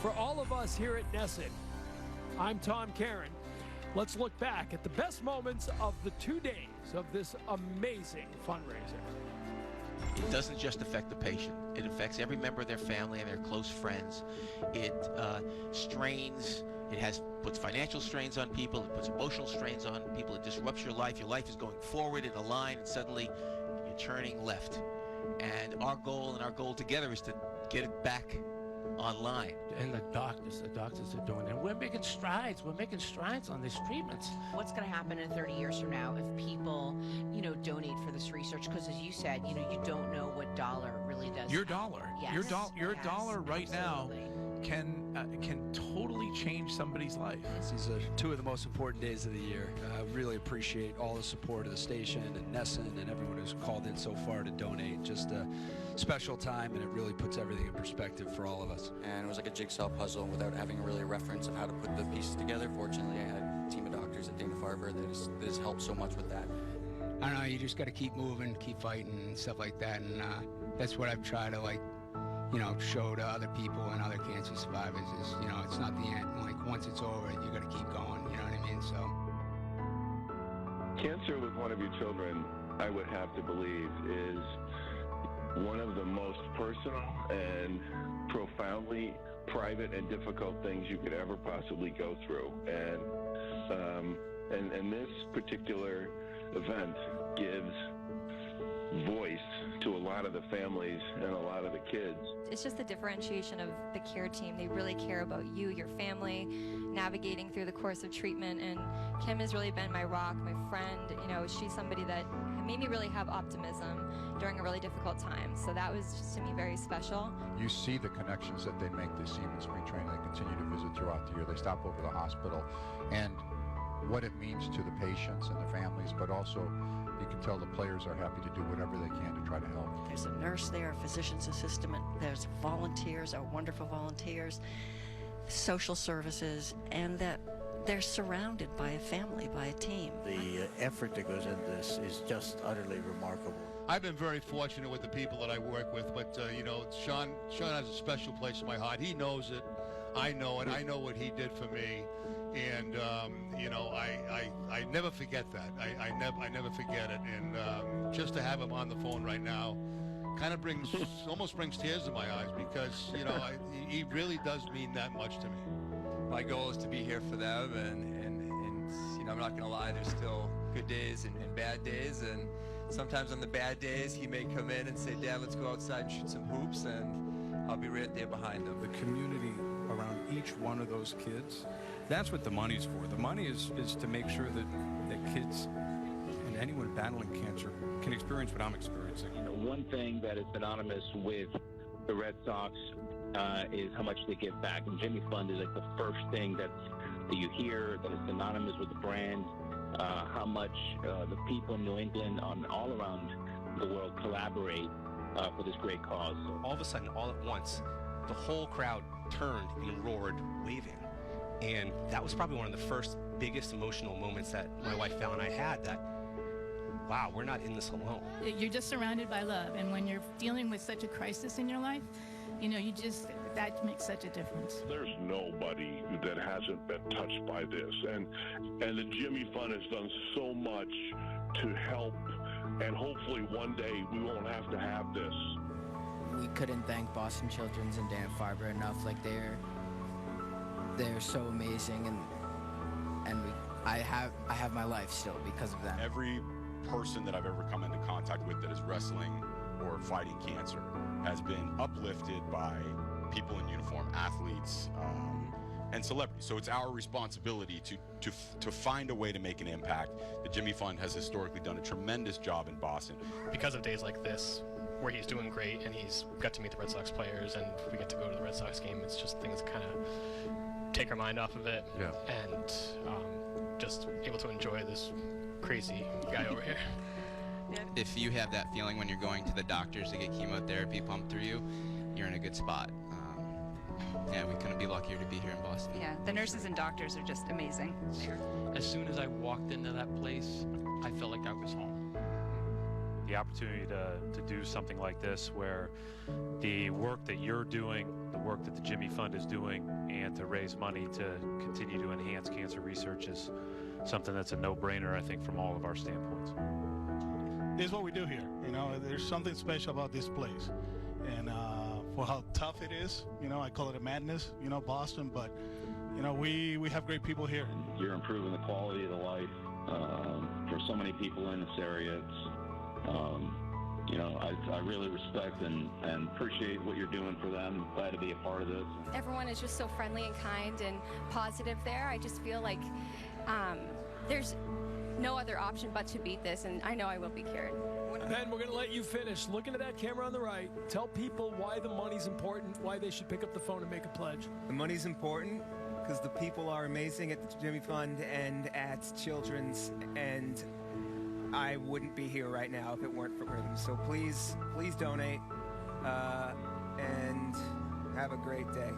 For all of us here at NESN, I'm Tom Caron. Let's look back at the best moments of the 2 days of this amazing fundraiser. It doesn't just affect the patient. It affects every member of their family and their close friends. It puts financial strains on people. It puts emotional strains on people. It disrupts your life. Your life is going forward in a line, and suddenly you're turning left. And our goal together is to get it back online. And the doctors are doing it. We're making strides. We're making strides on these treatments. What's going to happen in 30 years from now if people, donate for this research? Because as you said, you don't know what dollar really does. Your dollar, yes. your dollar right Absolutely. now can totally change somebody's life. These are two of the most important days of the year. I really appreciate all the support of the station and NESN and everyone who's called in so far to donate. Just a special time, and it really puts everything in perspective for all of us. And it was like a jigsaw puzzle without having really a reference of how to put the pieces together. Fortunately, I had a team of doctors at Dana-Farber that has helped so much with that. I don't know, you just got to keep moving, keep fighting and stuff like that, and that's what I've tried to show to other people and other cancer survivors is, it's not the end. Like, once it's over, you got to keep going, you know what I mean? So. Cancer with one of your children, I would have to believe, is one of the most personal and profoundly private and difficult things you could ever possibly go through. And this particular event gives voice to a lot of the families and a lot of the kids. It's just the differentiation of the care team. They really care about you, your family, navigating through the course of treatment. And Kim has really been my rock, my friend. She's somebody that made me really have optimism during a really difficult time. So that was just, to me, very special. You see the connections that they make this team in spring training. They continue to visit throughout the year. They stop over the hospital. And what it means to the patients and their families, but also you can tell the players are happy to do whatever they can to try to help. There's a nurse there, a physician's assistant, there's volunteers, our wonderful volunteers, social services, and that they're surrounded by a family, by a team. The effort that goes into this is just utterly remarkable. I've been very fortunate with the people that I work with, but Sean has a special place in my heart. He knows it. I know it. I know what he did for me. And, I never forget that. I never forget it. And just to have him on the phone right now kind of almost brings tears to my eyes because, he really does mean that much to me. My goal is to be here for them, and I'm not going to lie, there's still good days and bad days. And sometimes on the bad days, he may come in and say, Dad, let's go outside and shoot some hoops, and I'll be right there behind them. The community around each one of those kids, that's what the money's for. The money is to make sure that kids and anyone battling cancer can experience what I'm experiencing. One thing that is synonymous with the Red Sox is how much they give back. And Jimmy Fund is like the first thing that you hear that is synonymous with the brand, how much the people in New England and all around the world collaborate for this great cause. All of a sudden, all at once, the whole crowd turned and roared, waving. And that was probably one of the first biggest emotional moments that my wife Val and I had, that, wow, we're not in this alone. You're just surrounded by love. And when you're dealing with such a crisis in your life, that makes such a difference. There's nobody that hasn't been touched by this. And the Jimmy Fund has done so much to help. And hopefully one day we won't have to have this. We couldn't thank Boston Children's and Dana-Farber enough. Like, they're so amazing, and I have my life still because of them. Every person that I've ever come into contact with that is wrestling or fighting cancer has been uplifted by people in uniform, athletes, and celebrities. So it's our responsibility to find a way to make an impact. The Jimmy Fund has historically done a tremendous job in Boston. Because of days like this, where he's doing great and he's got to meet the Red Sox players and we get to go to the Red Sox game, it's just things that kind of take our mind off of it. Yeah. And just able to enjoy this crazy guy over here. If you have that feeling when you're going to the doctors to get chemotherapy pumped through you, you're in a good spot. We couldn't be luckier to be here in Boston. Yeah, the nurses and doctors are just amazing there. As soon as I walked into that place, I felt like I was home. The opportunity to do something like this, where the work that you're doing the work that the Jimmy Fund is doing and to raise money to continue to enhance cancer research is something that's a no-brainer, I think, from all of our standpoints. This is what we do here. You know, there's something special about this place. And for how tough it is, you know, I call it a madness, you know, Boston, but, you know, we have great people here. You're improving the quality of the life for so many people in this area. It's, you know, I really respect and appreciate what you're doing for them. I'm glad to be a part of this. Everyone is just so friendly and kind and positive there. I just feel like there's no other option but to beat this, and I know I will be cured. Ben, we're going to let you finish. Looking at that camera on the right, tell people why the money's important, why they should pick up the phone and make a pledge. The money's important because the people are amazing at the Jimmy Fund and at Children's, and I wouldn't be here right now if it weren't for them. So please donate and have a great day.